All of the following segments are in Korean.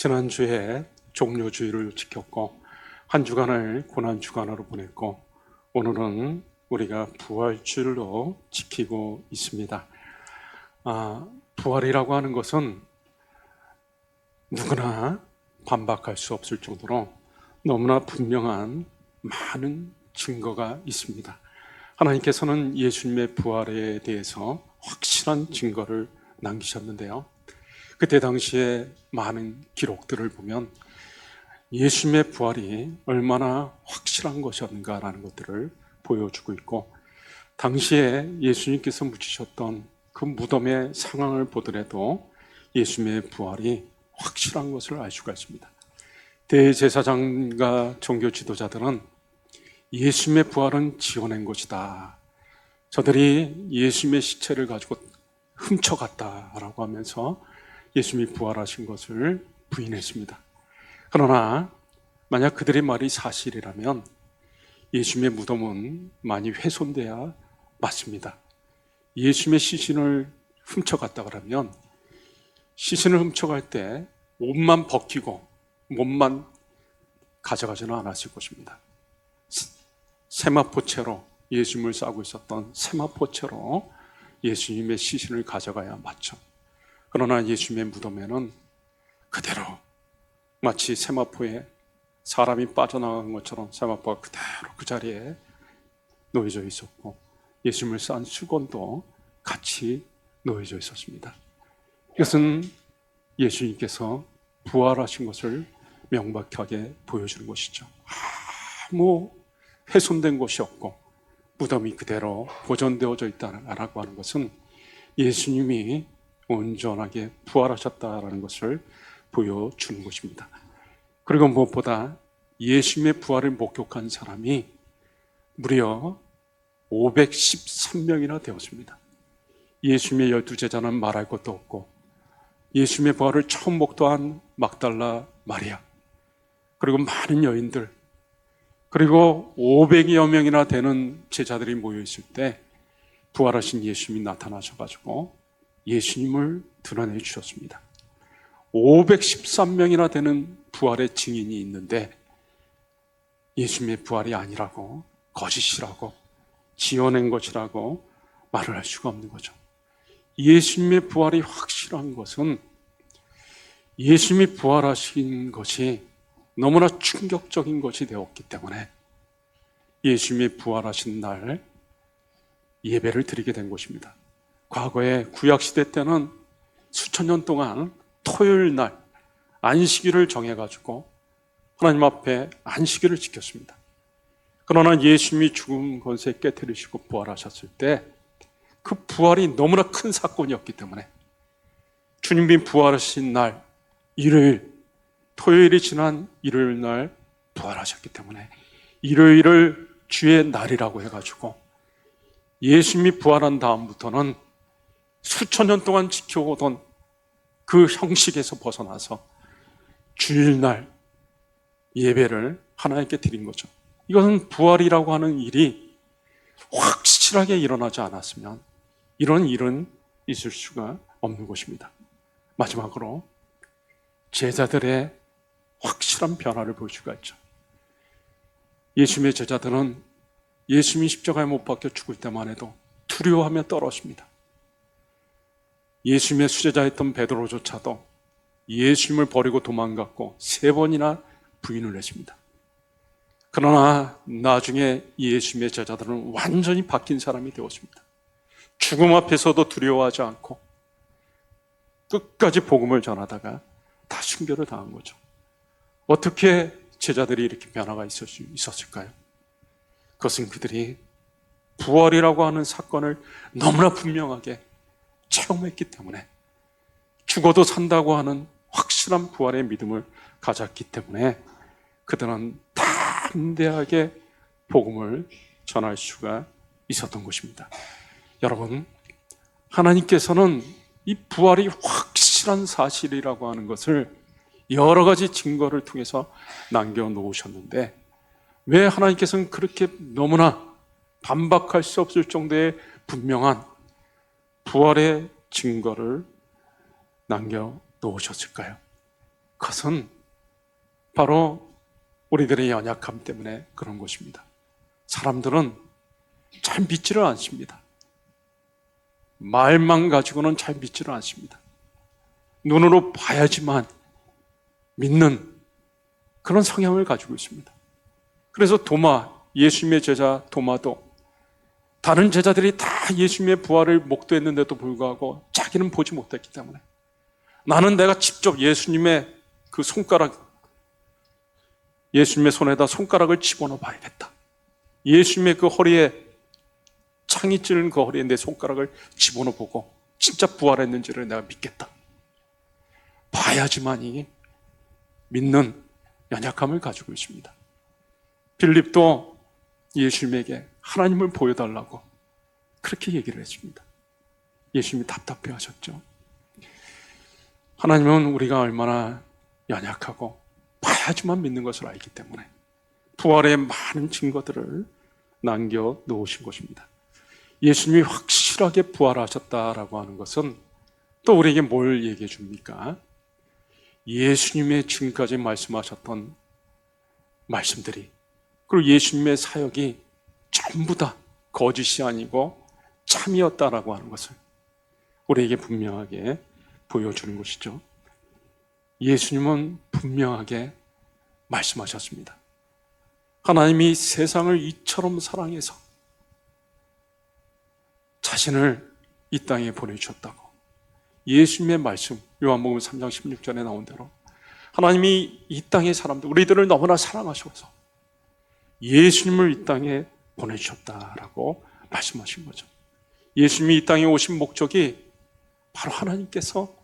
지난주에 종료주의를 지켰고 한 주간을 고난주간으로 보냈고 오늘은 우리가 부활주일로 지키고 있습니다. 부활이라고 하는 것은 누구나 반박할 수 없을 정도로 너무나 분명한 많은 증거가 있습니다. 하나님께서는 예수님의 부활에 대해서 확실한 증거를 남기셨는데요. 그때 당시에 많은 기록들을 보면 예수님의 부활이 얼마나 확실한 것이었는가라는 것들을 보여주고 있고, 당시에 예수님께서 묻히셨던 그 무덤의 상황을 보더라도 예수님의 부활이 확실한 것을 알 수가 있습니다. 대제사장과 종교 지도자들은 예수님의 부활은 지어낸 것이다, 저들이 예수님의 시체를 가지고 훔쳐갔다라고 하면서 예수님이 부활하신 것을 부인했습니다. 그러나 만약 그들의 말이 사실이라면 예수님의 무덤은 많이 훼손돼야 맞습니다. 예수님의 시신을 훔쳐갔다 그러면 시신을 훔쳐갈 때 옷만 벗기고 몸만 가져가지는 않았을 것입니다. 세마포채로 예수님을 싸고 있었던 세마포채로 예수님의 시신을 가져가야 맞죠. 그러나 예수님의 무덤에는 그대로 마치 세마포에 사람이 빠져나간 것처럼 세마포가 그대로 그 자리에 놓여져 있었고, 예수님을 싼 수건도 같이 놓여져 있었습니다. 이것은 예수님께서 부활하신 것을 명백하게 보여주는 것이죠. 아무 훼손된 것이 없고 무덤이 그대로 보존되어져 있다라고 하는 것은 예수님이 온전하게 부활하셨다라는 것을 보여주는 것입니다. 그리고 무엇보다 예수님의 부활을 목격한 사람이 무려 513명이나 되었습니다. 예수님의 12제자는 말할 것도 없고, 예수님의 부활을 처음 목도한 막달라 마리아, 그리고 많은 여인들, 그리고 500여 명이나 되는 제자들이 모여있을 때 부활하신 예수님이 나타나셔가지고 예수님을 드러내 주셨습니다. 513명이나 되는 부활의 증인이 있는데 예수님의 부활이 아니라고, 거짓이라고, 지어낸 것이라고 말을 할 수가 없는 거죠. 예수님의 부활이 확실한 것은 예수님이 부활하신 것이 너무나 충격적인 것이 되었기 때문에 예수님이 부활하신 날 예배를 드리게 된 것입니다. 과거에 구약시대 때는 수천 년 동안 토요일 날 안식일을 정해가지고 하나님 앞에 안식일을 지켰습니다. 그러나 예수님이 죽음 권세 깨뜨리시고 부활하셨을 때 그 부활이 너무나 큰 사건이었기 때문에 주님이 부활하신 날 일요일, 토요일이 지난 일요일 날 부활하셨기 때문에 일요일을 주의 날이라고 해가지고 예수님이 부활한 다음부터는 수천 년 동안 지켜오던 그 형식에서 벗어나서 주일날 예배를 하나님께 드린 거죠. 이것은 부활이라고 하는 일이 확실하게 일어나지 않았으면 이런 일은 있을 수가 없는 것입니다. 마지막으로 제자들의 확실한 변화를 볼 수가 있죠. 예수님의 제자들은 예수님이 십자가에 못 박혀 죽을 때만 해도 두려워하며 떨었습니다. 예수님의 수제자였던 베드로조차도 예수님을 버리고 도망갔고 3번이나 부인을 했습니다. 그러나 나중에 예수님의 제자들은 완전히 바뀐 사람이 되었습니다. 죽음 앞에서도 두려워하지 않고 끝까지 복음을 전하다가 다 순교를 당한 거죠. 어떻게 제자들이 이렇게 변화가 있었을까요? 그것은 그들이 부활이라고 하는 사건을 너무나 분명하게 체험했기 때문에, 죽어도 산다고 하는 확실한 부활의 믿음을 가졌기 때문에 그들은 담대하게 복음을 전할 수가 있었던 것입니다. 여러분, 하나님께서는 이 부활이 확실한 사실이라고 하는 것을 여러 가지 증거를 통해서 남겨놓으셨는데 왜 하나님께서는 그렇게 너무나 반박할 수 없을 정도의 분명한 부활의 증거를 남겨놓으셨을까요? 그것은 바로 우리들의 연약함 때문에 그런 것입니다. 사람들은 잘 믿지를 않습니다. 말만 가지고는 잘 믿지를 않습니다. 눈으로 봐야지만 믿는 그런 성향을 가지고 있습니다. 그래서 예수님의 제자 도마도 다른 제자들이 다 예수님의 부활을 목도했는데도 불구하고 자기는 보지 못했기 때문에 나는 내가 직접 예수님의 그 예수님의 손에다 손가락을 집어넣어 봐야겠다. 예수님의 그 허리에 창이 찌른 그 허리에 내 손가락을 집어넣어 보고 진짜 부활했는지를 내가 믿겠다. 봐야지만이 믿는 연약함을 가지고 있습니다. 빌립도 예수님에게 하나님을 보여달라고 그렇게 얘기를 했습니다. 예수님이 답답해 하셨죠. 하나님은 우리가 얼마나 연약하고 봐야지만 믿는 것을 알기 때문에 부활의 많은 증거들을 남겨놓으신 것입니다. 예수님이 확실하게 부활하셨다라고 하는 것은 또 우리에게 뭘 얘기해 줍니까? 예수님의 지금까지 말씀하셨던 말씀들이, 그리고 예수님의 사역이 전부 다 거짓이 아니고 참이었다라고 하는 것을 우리에게 분명하게 보여주는 것이죠. 예수님은 분명하게 말씀하셨습니다. 하나님이 세상을 이처럼 사랑해서 자신을 이 땅에 보내주셨다고. 예수님의 말씀, 요한복음 3장 16절에 나온 대로 하나님이 이 땅의 사람들, 우리들을 너무나 사랑하셔서 예수님을 이 땅에 보내주셨다라고 말씀하신 거죠. 예수님이 이 땅에 오신 목적이 바로 하나님께서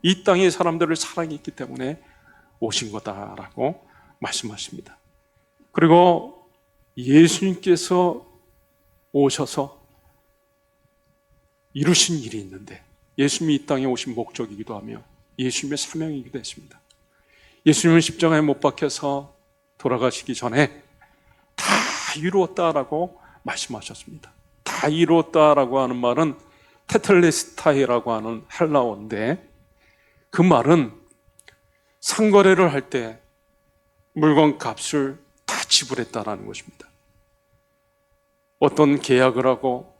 이 땅의 사람들을 사랑했기 때문에 오신 거다라고 말씀하십니다. 그리고 예수님께서 오셔서 이루신 일이 있는데, 예수님이 이 땅에 오신 목적이기도 하며 예수님의 사명이기도 했습니다. 예수님은 십자가에 못 박혀서 돌아가시기 전에 다 이루었다라고 말씀하셨습니다. 다 이루었다라고 하는 말은 테텔레스타이라고 하는 헬라어인데, 그 말은 상거래를 할 때 물건 값을 다 지불했다라는 것입니다. 어떤 계약을 하고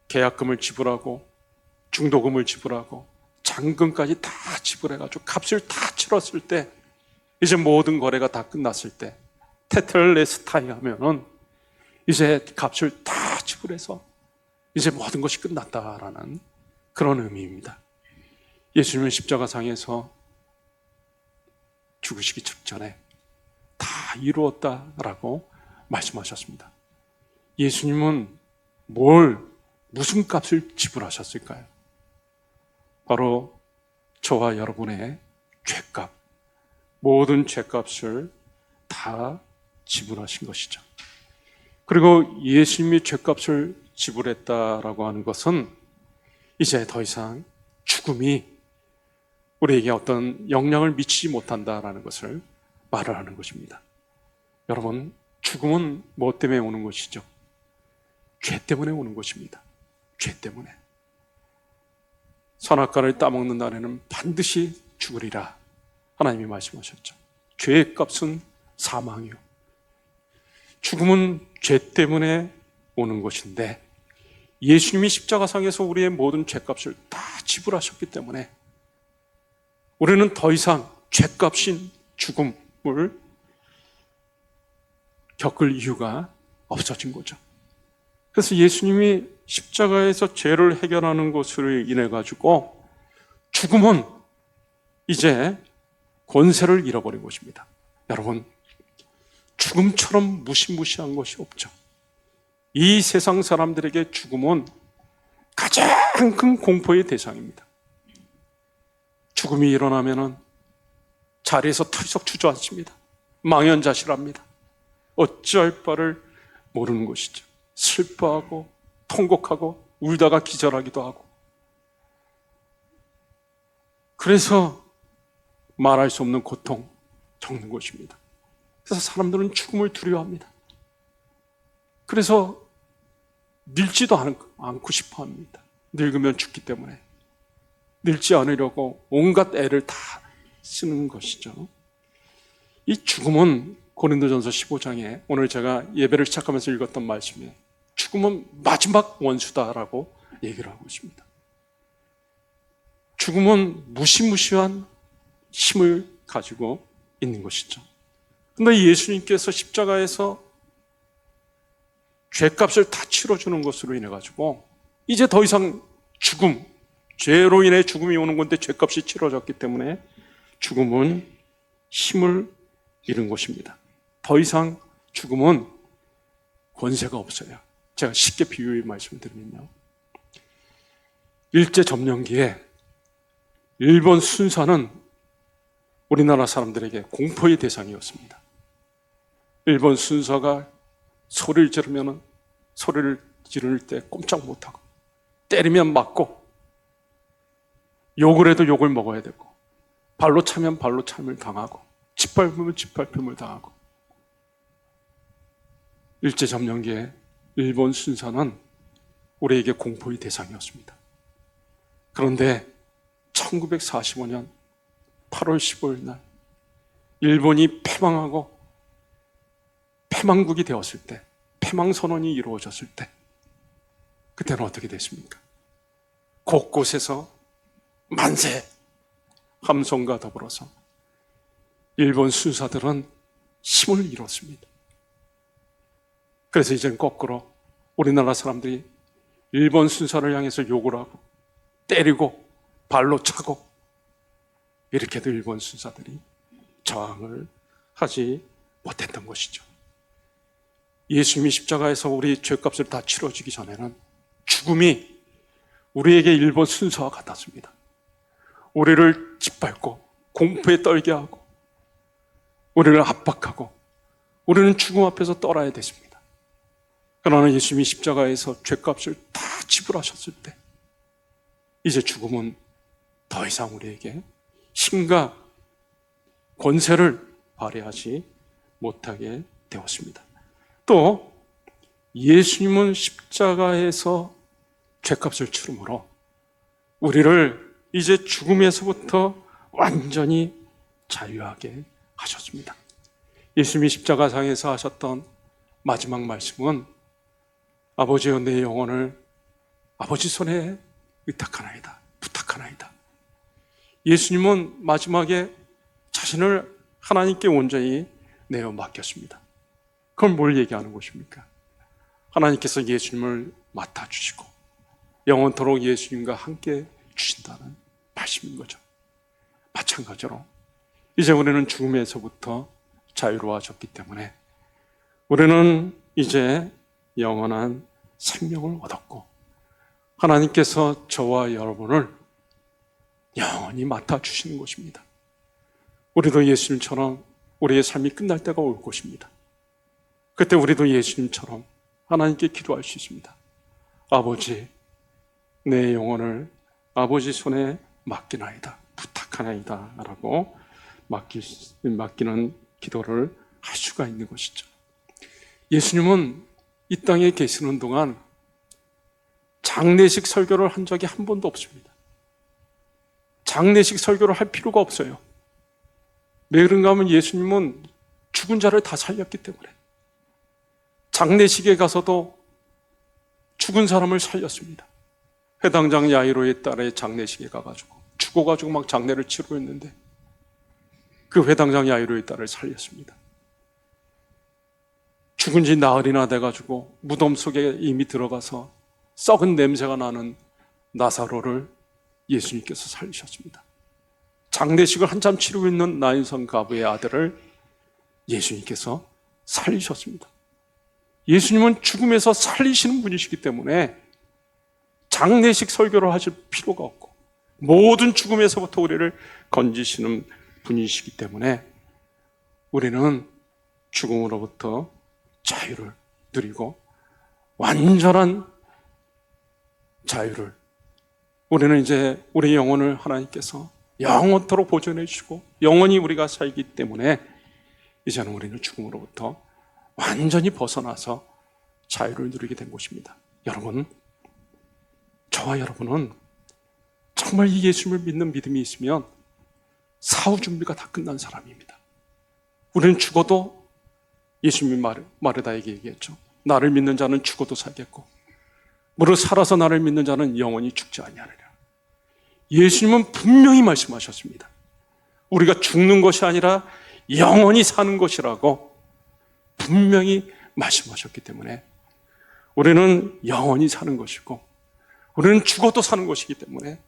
계약금을 지불하고 중도금을 지불하고 잔금까지 다 지불해가지고 값을 다 치렀을 때, 이제 모든 거래가 다 끝났을 때 테텔레스타이 하면은 이제 값을 다 지불해서 이제 모든 것이 끝났다라는 그런 의미입니다. 예수님은 십자가상에서 죽으시기 직전에 다 이루었다라고 말씀하셨습니다. 예수님은 무슨 값을 지불하셨을까요? 바로 저와 여러분의 죄값, 모든 죄값을 다 지불하신 것이죠. 그리고 예수님이 죄값을 지불했다라고 하는 것은 이제 더 이상 죽음이 우리에게 어떤 영향을 미치지 못한다라는 것을 말을 하는 것입니다. 여러분, 죽음은 뭐 때문에 오는 것이죠? 죄 때문에 오는 것입니다. 죄 때문에. 선악과를 따먹는 날에는 반드시 죽으리라 하나님이 말씀하셨죠. 죄의 값은 사망이요. 죽음은 죄 때문에 오는 것인데, 예수님이 십자가상에서 우리의 모든 죄값을 다 지불하셨기 때문에 우리는 더 이상 죄값인 죽음을 겪을 이유가 없어진 거죠. 그래서 예수님이 십자가에서 죄를 해결하는 것으로 인해 가지고 죽음은 이제 권세를 잃어버린 것입니다. 여러분, 죽음처럼 무시무시한 것이 없죠. 이 세상 사람들에게 죽음은 가장 큰 공포의 대상입니다. 죽음이 일어나면은 자리에서 털썩 주저앉습니다. 망연자실합니다. 어찌할 바를 모르는 것이죠. 슬퍼하고 통곡하고 울다가 기절하기도 하고, 그래서 말할 수 없는 고통 겪는 것입니다. 그래서 사람들은 죽음을 두려워합니다. 그래서 늙지도 않고 싶어 합니다. 늙으면 죽기 때문에 늙지 않으려고 온갖 애를 다 쓰는 것이죠. 이 죽음은 고린도전서 15장에 오늘 제가 예배를 시작하면서 읽었던 말씀에 죽음은 마지막 원수다라고 얘기를 하고 있습니다. 죽음은 무시무시한 힘을 가지고 있는 것이죠. 그런데 예수님께서 십자가에서 죄값을 다 치러주는 것으로 인해 가지고 이제 더 이상 죽음, 죄로 인해 죽음이 오는 건데 죄값이 치러졌기 때문에 죽음은 힘을 잃은 것입니다. 더 이상 죽음은 권세가 없어요. 제가 쉽게 비유해 말씀드리면요, 일제점령기에 일본 순사는 우리나라 사람들에게 공포의 대상이었습니다. 일본 순사가 소리를 지를 때 꼼짝 못하고, 때리면 맞고, 욕을 해도 욕을 먹어야 되고, 발로 차면 발로 참을 당하고, 짓밟으면 짓밟힘을 당하고. 일제점령기에 일본 순사는 우리에게 공포의 대상이었습니다. 그런데 1945년 8월 15일 날 일본이 패망하고 패망국이 되었을 때, 패망선언이 이루어졌을 때, 그때는 어떻게 됐습니까? 곳곳에서 만세 함성과 더불어서 일본 순사들은 힘을 잃었습니다. 그래서 이제는 거꾸로 우리나라 사람들이 일본 순사를 향해서 욕을 하고 때리고 발로 차고, 이렇게도 일본 순사들이 저항을 하지 못했던 것이죠. 예수님이 십자가에서 우리 죄값을 다 치러주기 전에는 죽음이 우리에게 일본 순사와 같았습니다. 우리를 짓밟고 공포에 떨게 하고 우리를 압박하고 우리는 죽음 앞에서 떨어야 됐습니다. 그러나 예수님이 십자가에서 죄값을 다 지불하셨을 때 이제 죽음은 더 이상 우리에게 힘과 권세를 발휘하지 못하게 되었습니다. 또 예수님은 십자가에서 죄값을 치름으로 우리를 이제 죽음에서부터 완전히 자유하게 하셨습니다. 예수님이 십자가상에서 하셨던 마지막 말씀은 아버지여, 내 영혼을 아버지 손에 의탁하나이다, 부탁하나이다. 예수님은 마지막에 자신을 하나님께 온전히 내어 맡겼습니다. 그건 뭘 얘기하는 것입니까? 하나님께서 예수님을 맡아주시고 영원토록 예수님과 함께 주신다는 말씀인 거죠. 마찬가지로 이제 우리는 죽음에서부터 자유로워졌기 때문에 우리는 이제 영원한 생명을 얻었고 하나님께서 저와 여러분을 영원히 맡아주시는 것입니다. 우리도 예수님처럼 우리의 삶이 끝날 때가 올 것입니다. 그때 우리도 예수님처럼 하나님께 기도할 수 있습니다. 아버지, 내 영혼을 아버지 손에 맡기나이다, 부탁하나이다 라고 맡기는 기도를 할 수가 있는 것이죠. 예수님은 이 땅에 계시는 동안 장례식 설교를 한 적이 한 번도 없습니다. 장례식 설교를 할 필요가 없어요. 왜 그런가 하면 예수님은 죽은 자를 다 살렸기 때문에 장례식에 가서도 죽은 사람을 살렸습니다. 회당장 야이로의 딸의 장례식에 가가지고 죽어가지고 막 장례를 치루했는데 그 회당장 야이로의 딸을 살렸습니다. 죽은 지 나흘이나 돼가지고 무덤 속에 이미 들어가서 썩은 냄새가 나는 나사로를 예수님께서 살리셨습니다. 장례식을 한참 치르고 있는 나인성 가부의 아들을 예수님께서 살리셨습니다. 예수님은 죽음에서 살리시는 분이시기 때문에 장례식 설교를 하실 필요가 없고 모든 죽음에서부터 우리를 건지시는 분이시기 때문에 우리는 죽음으로부터 자유를 누리고 완전한 자유를, 우리는 이제 우리 영혼을 하나님께서 영원토록 보존해 주시고 영원히 우리가 살기 때문에 이제는 우리는 죽음으로부터 완전히 벗어나서 자유를 누리게 된 것입니다. 여러분, 저와 여러분은 정말 이 예수님을 믿는 믿음이 있으면 사후 준비가 다 끝난 사람입니다. 우리는 죽어도 예수님이 마르다에게 얘기했죠. 나를 믿는 자는 죽어도 살겠고 무릇 살아서 나를 믿는 자는 영원히 죽지 아니하리라. 예수님은 분명히 말씀하셨습니다. 우리가 죽는 것이 아니라 영원히 사는 것이라고 분명히 말씀하셨기 때문에 우리는 영원히 사는 것이고 우리는 죽어도 사는 것이기 때문에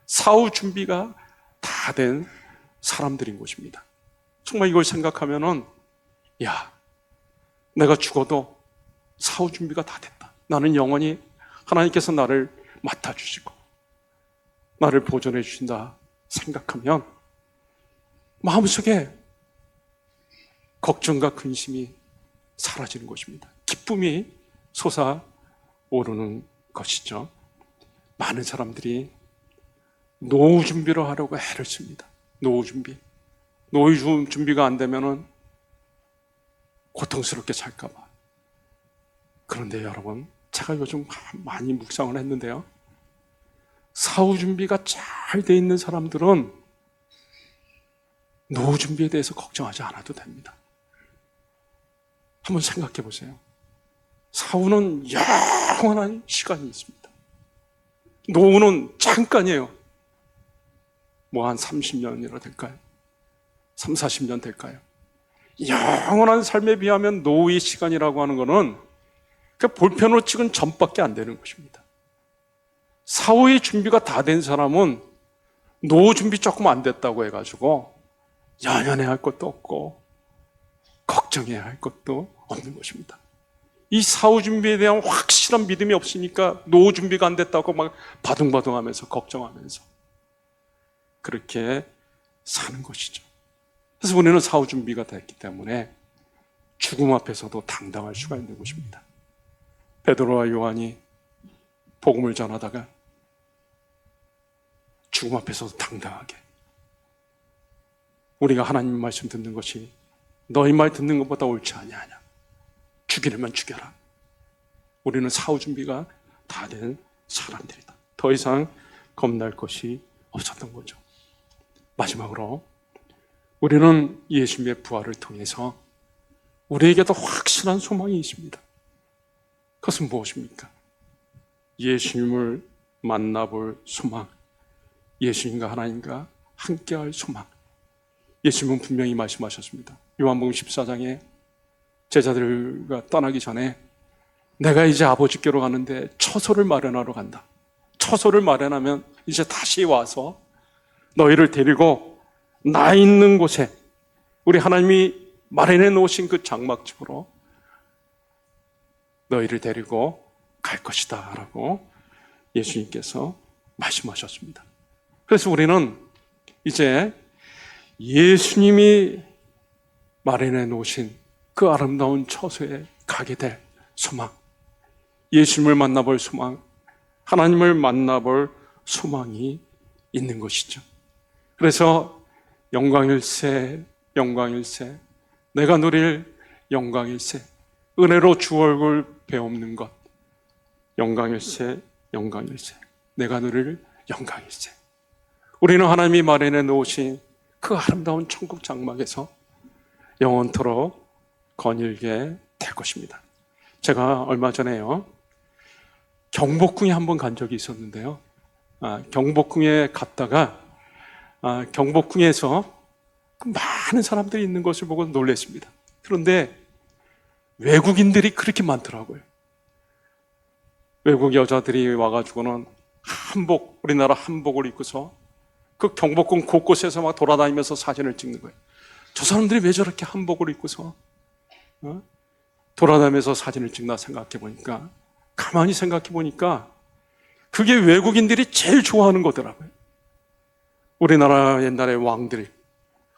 사후 준비가 다 된 사람들인 것입니다. 정말 이걸 생각하면은 내가 죽어도 사후 준비가 다 됐다. 나는 영원히 하나님께서 나를 맡아주시고 나를 보존해 주신다 생각하면 마음속에 걱정과 근심이 사라지는 것입니다. 기쁨이 솟아오르는 것이죠. 많은 사람들이 노후 준비를 하려고 애를 씁니다. 노후 준비가 안 되면은 고통스럽게 살까봐. 그런데 여러분, 제가 요즘 많이 묵상을 했는데요. 사후 준비가 잘 돼 있는 사람들은 노후 준비에 대해서 걱정하지 않아도 됩니다. 한번 생각해 보세요. 사후는 영원한 시간이 있습니다. 노후는 잠깐이에요. 뭐 한 30년이라 될까요? 3, 40년 될까요? 영원한 삶에 비하면 노후의 시간이라고 하는 것은 볼펜으로 찍은 점밖에 안 되는 것입니다. 사후의 준비가 다 된 사람은 노후 준비 조금 안 됐다고 해가지고 연연해야 할 것도 없고 걱정해야 할 것도 없는 것입니다. 이 사후 준비에 대한 확실한 믿음이 없으니까 노후 준비가 안 됐다고 막 바둥바둥하면서 걱정하면서 그렇게 사는 것이죠. 그래서 우리는 사후 준비가 됐기 때문에 죽음 앞에서도 당당할 수가 있는 것입니다. 베드로와 요한이 복음을 전하다가 죽음 앞에서도 당당하게 우리가 하나님 말씀 듣는 것이 너희 말 듣는 것보다 옳지 아니하냐. 죽이려면 죽여라. 우리는 사후 준비가 다 된 사람들이다. 더 이상 겁날 것이 없었던 거죠. 마지막으로 우리는 예수님의 부활을 통해서 우리에게도 확실한 소망이 있습니다. 그것은 무엇입니까? 예수님을 만나볼 소망, 예수님과 하나님과 함께할 소망. 예수님은 분명히 말씀하셨습니다. 요한복음 14장에 제자들과 떠나기 전에 내가 이제 아버지께로 가는데 처소를 마련하러 간다. 처소를 마련하면 이제 다시 와서 너희를 데리고 나 있는 곳에 우리 하나님이 마련해 놓으신 그 장막집으로 너희를 데리고 갈 것이다 라고 예수님께서 말씀하셨습니다. 그래서 우리는 이제 예수님이 마련해 놓으신 그 아름다운 처소에 가게 될 소망, 예수님을 만나볼 소망, 하나님을 만나볼 소망이 있는 것이죠. 그래서 영광일세, 영광일세, 내가 누릴 영광일세, 은혜로 주 얼굴 배옵는 것, 영광일세, 영광일세, 내가 누릴 영광일세. 우리는 하나님이 마련해 놓으신 그 아름다운 천국 장막에서 영원토록 거닐게 될 것입니다. 제가 얼마 전에요, 경복궁에 한번 간 적이 있었는데요. 경복궁에 갔다가 경복궁에서 많은 사람들이 있는 것을 보고 놀랐습니다. 그런데 외국인들이 그렇게 많더라고요. 외국 여자들이 와가지고는 한복, 우리나라 한복을 입고서 그 경복궁 곳곳에서 막 돌아다니면서 사진을 찍는 거예요. 저 사람들이 왜 저렇게 한복을 입고서 돌아다니면서 사진을 찍나 생각해 보니까, 가만히 생각해 보니까 그게 외국인들이 제일 좋아하는 거더라고요. 우리나라 옛날에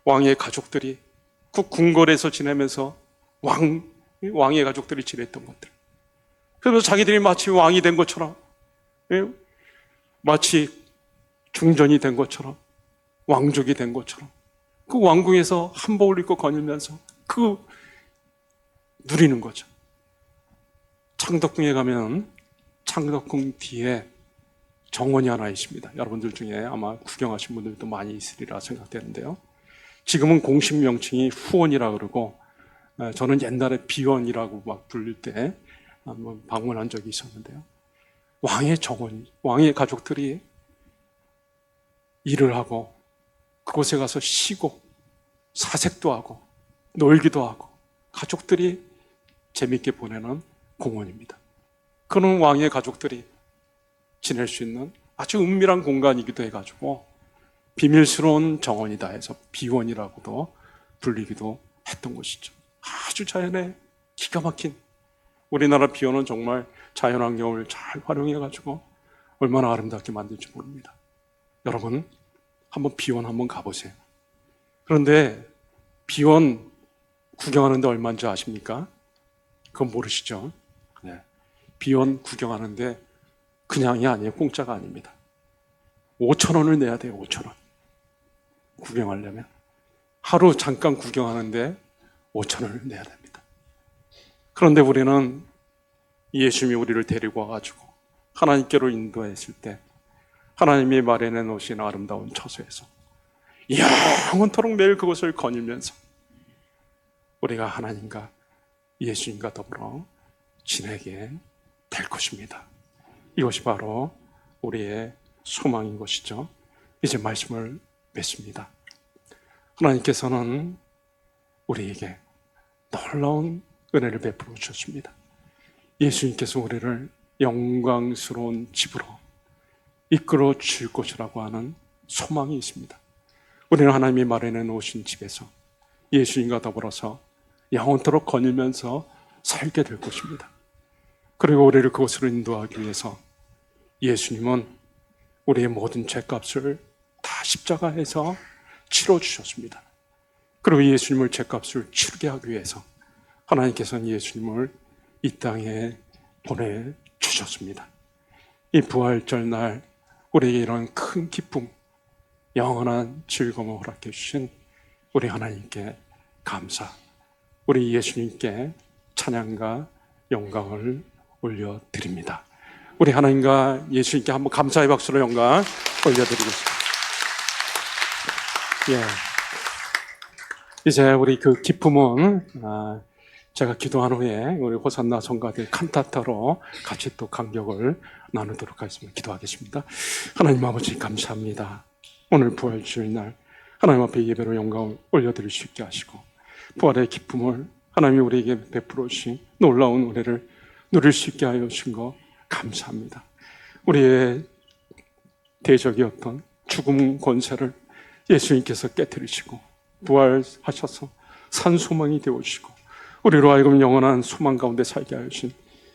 왕의 가족들이 그 궁궐에서 지내면서 왕의 가족들이 지냈던 것들. 그래서 자기들이 마치 왕이 된 것처럼, 마치 중전이 된 것처럼, 왕족이 된 것처럼 그 왕궁에서 한복을 입고 거닐면서 그 누리는 거죠. 창덕궁에 가면 창덕궁 뒤에 정원이 하나 있습니다. 여러분들 중에 아마 구경하신 분들도 많이 있으리라 생각되는데요. 지금은 공식 명칭이 후원이라 그러고, 저는 옛날에 비원이라고 막 불릴 때 한번 방문한 적이 있었는데요. 왕의 정원, 왕의 가족들이 일을 하고 그곳에 가서 쉬고 사색도 하고 놀기도 하고 가족들이 재밌게 보내는 공원입니다. 그는 왕의 가족들이 지낼 수 있는 아주 은밀한 공간이기도 해가지고 비밀스러운 정원이다 해서 비원이라고도 불리기도 했던 곳이죠. 아주 자연의 기가 막힌, 우리나라 비원은 정말 자연환경을 잘 활용해가지고 얼마나 아름답게 만들지 모릅니다. 여러분 한번 비원 한번 가보세요. 그런데 비원 구경하는데 얼마인지 아십니까? 그건 모르시죠? 네. 비원 구경하는데 그냥이 아니에요. 공짜가 아닙니다. 5,000원을 내야 돼요. 5,000원. 구경하려면. 하루 잠깐 구경하는데 5,000원을 내야 됩니다. 그런데 우리는 예수님이 우리를 데리고 와가지고 하나님께로 인도했을 때 하나님이 마련해 놓으신 아름다운 처소에서 영원토록 매일 그것을 거닐면서 우리가 하나님과 예수님과 더불어 지내게 될 것입니다. 이것이 바로 우리의 소망인 것이죠. 이제 말씀을 맺습니다. 하나님께서는 우리에게 놀라운 은혜를 베풀어 주셨습니다. 예수님께서 우리를 영광스러운 집으로 이끌어 줄 것이라고 하는 소망이 있습니다. 우리는 하나님이 마련해 놓으신 집에서 예수님과 더불어서 영원토록 거닐면서 살게 될 것입니다. 그리고 우리를 그곳으로 인도하기 위해서 예수님은 우리의 모든 죄값을 다 십자가에서 치러주셨습니다. 그리고 예수님을 죄값을 치르게 하기 위해서 하나님께서는 예수님을 이 땅에 보내주셨습니다. 이 부활절 날 우리에게 이런 큰 기쁨, 영원한 즐거움을 허락해 주신 우리 하나님께 감사, 우리 예수님께 찬양과 영광을 올려드립니다. 우리 하나님과 예수님께 한번 감사의 박수로 영광 올려드리겠습니다. 이제 우리 그 기쁨은 제가 기도한 후에 우리 호산나 성가대 칸타타로 같이 또 간격을 나누도록 하겠습니다. 기도하겠습니다. 하나님 아버지 감사합니다. 오늘 부활주일 날 하나님 앞에 예배로 영광을 올려드릴 수 있게 하시고 부활의 기쁨을 하나님이 우리에게 베풀어 주신 놀라운 은혜를 누릴 수 있게 하여 주신 거 감사합니다. 우리의 대적이었던 죽음 권세를 예수님께서 깨뜨리시고 부활하셔서 산 소망이 되어주시고 우리로 하여금 영원한 소망 가운데 살게 하여 주신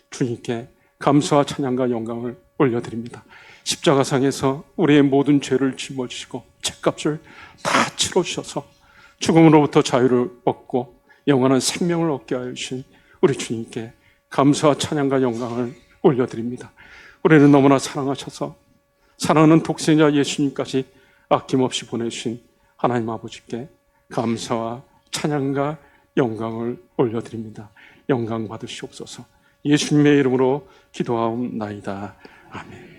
주님께 감사와 찬양과 영광을 올려드립니다. 십자가상에서 우리의 모든 죄를 짊어지시고 죄값을 다 치러주셔서 죽음으로부터 자유를 얻고 영원한 생명을 얻게 하여 주신 우리 주님께 감사와 찬양과 영광을 올려드립니다. 우리를 너무나 사랑하셔서 사랑하는 독생자 예수님까지 아낌없이 보내주신 하나님 아버지께 감사와 찬양과 영광을 올려드립니다. 영광 받으시옵소서. 예수님의 이름으로 기도하옵나이다. 아멘.